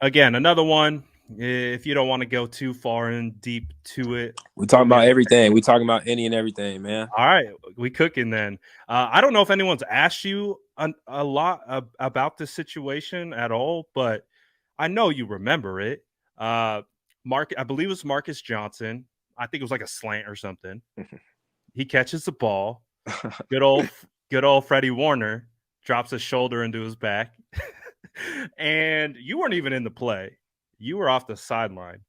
again, another one. If you don't want to go too far and deep to it, We throw talking me about a everything. We talking about any and everything, man. All right, we cooking then. I don't know if anyone's asked you a lot about this situation at all, but I know you remember it. Uh, I believe it was Marcus Johnson. I think it was like a slant or something. He catches the ball. Good old, good old Freddie Warner drops his shoulder into his back, and you weren't even in the play. You were off the sideline,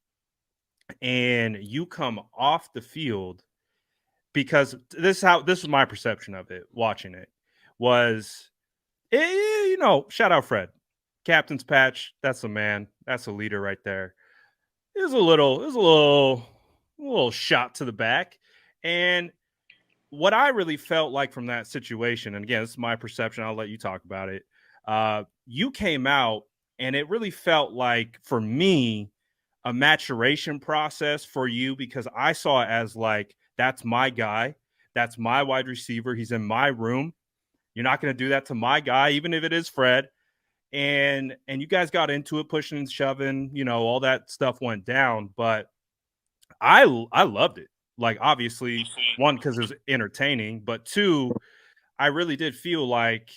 and you come off the field because this was my perception of it watching it was shout out Fred, captain's patch, that's a man, that's a leader right there. It was a little shot to the back. And what I really felt like from that situation, and again, this is my perception, I'll let you talk about it. You came out and it really felt like, for me, a maturation process for you, because I saw it as like, that's my guy, that's my wide receiver, he's in my room. You're not going to do that to my guy, even if it is Fred. And you guys got into it, pushing and shoving, all that stuff went down. But I loved it. Like, obviously, one, because it was entertaining, but two, I really did feel like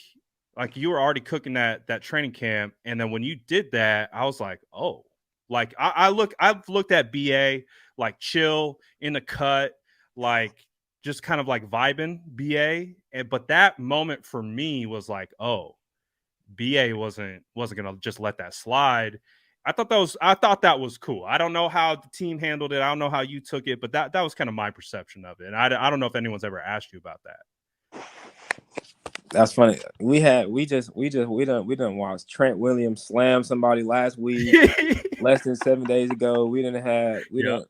you were already cooking that training camp. And then when you did that, I was like, oh, like I've looked at BA like chill in the cut, like just kind of like vibing BA. But that moment for me was like, oh, BA wasn't gonna just let that slide. I thought that was cool. I don't know how the team handled it. I don't know how you took it, but that was kind of my perception of it. And I don't know if anyone's ever asked you about that. That's funny. We done watched Trent Williams slam somebody last week, less than 7 days ago. Yep.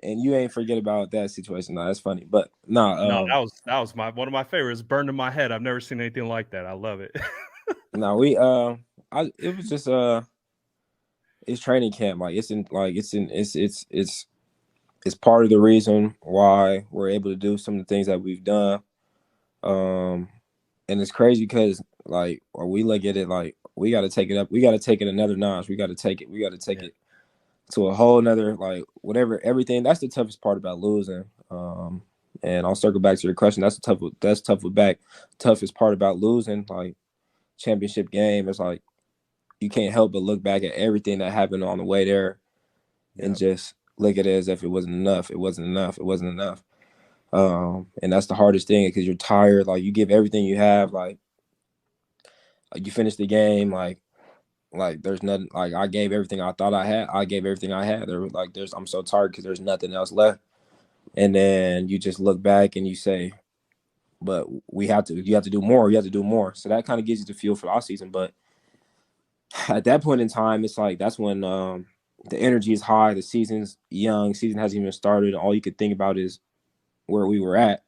And you ain't forget about that situation. No, that's funny. But no, No, that was one of my favorites. Burned in my head. I've never seen anything like that. I love it. no, it was just it's training camp. Like it's part of the reason why we're able to do some of the things that we've done. And it's crazy because like, or we look at it like we got to take it up. We got to take it another notch. We got to take it to a whole nother, like, whatever, everything. That's the toughest part about losing. And I'll circle back to your question. That's tough with back. Toughest part about losing, like, championship game, is like you can't help but look back at everything that happened on the way there and just look at it as if it wasn't enough. It wasn't enough. It wasn't enough. And that's the hardest thing, because you're tired. Like, you give everything you have. Like you finish the game. Like there's nothing. Like, I gave everything I thought I had. I gave everything I had. I'm so tired because there's nothing else left. And then you just look back and you say, but you have to do more. You have to do more. So that kind of gives you the feel for the off season. But at that point in time, it's like, that's when the energy is high. The season's young. Season hasn't even started. All you could think about is where we were at.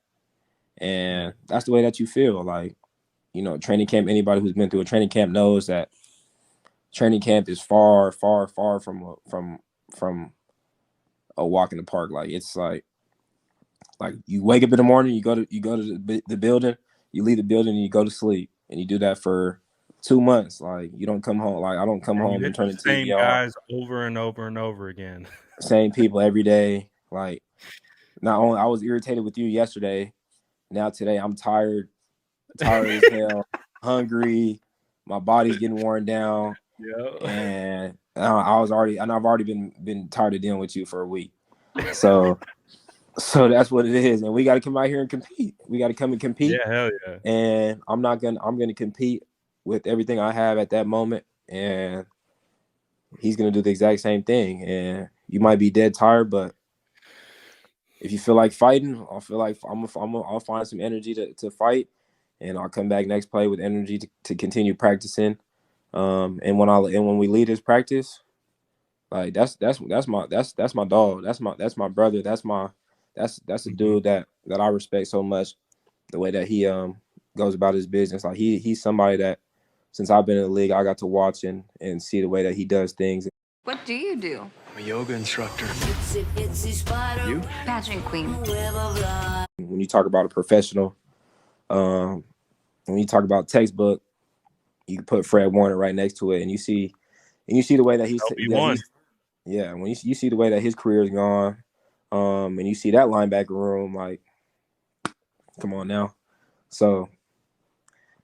And that's the way that you feel. Like, training camp, anybody who's been through a training camp knows that training camp is far, far, far from a walk in the park. Like, it's like you wake up in the morning, you go to the building, you leave the building, and you go to sleep, and you do that for 2 months. Like, you don't come home. Like, I don't come And you home and hit turn the the same TV on. guys over and over and over again. Same people every day. Like, not only I was irritated with you yesterday, now today I'm tired as hell, hungry, my body's getting worn down. Yeah. And I've already been tired of dealing with you for a week. So that's what it is. And we got to come out here and compete. We got to come and compete. Yeah, hell yeah. And I'm going to compete with everything I have at that moment. And he's going to do the exact same thing. And you might be dead tired, but if you feel like fighting, I'll find some energy to fight, and I'll come back next play with energy to continue practicing. And when we lead this practice, like, that's my dog. That's my brother. That's a dude that I respect so much. The way that he goes about his business. Like, he's somebody that, since I've been in the league, I got to watch and see the way that he does things. What do you do? I'm a yoga instructor. You? Pageant queen. When you talk about a professional, when you talk about textbook, you can put Fred Warner right next to it, and you see and you see the way that Hope he won. When you see the way that his career is gone, and you see that linebacker room, like, come on now. So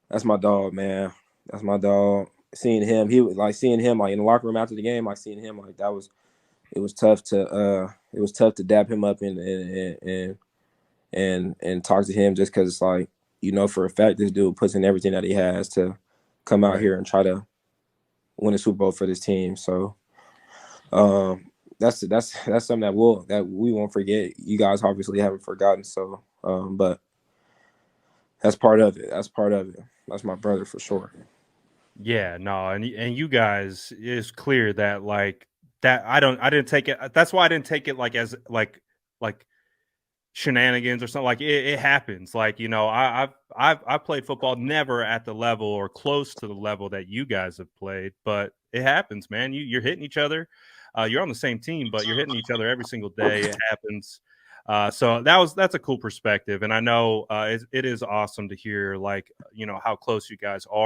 that's my dog, man. That's my dog. Seeing him in the locker room after the game, like seeing him like that was, it was tough to dap him up and talk to him, just because it's like, for a fact this dude puts in everything that he has to come out here and try to win a Super Bowl for this team. So that's something that we won't forget. You guys obviously haven't forgotten. So but that's part of it. That's my brother for sure. Yeah, no, and you guys, it's clear that like that I didn't take it. That's why I didn't take it like as like shenanigans or something. Like it happens. Like, I've played football, never at the level or close to the level that you guys have played, but it happens, man. You're hitting each other. You're on the same team, but you're hitting each other every single day. It happens. So that's a cool perspective, and I know it is awesome to hear, like, how close you guys are.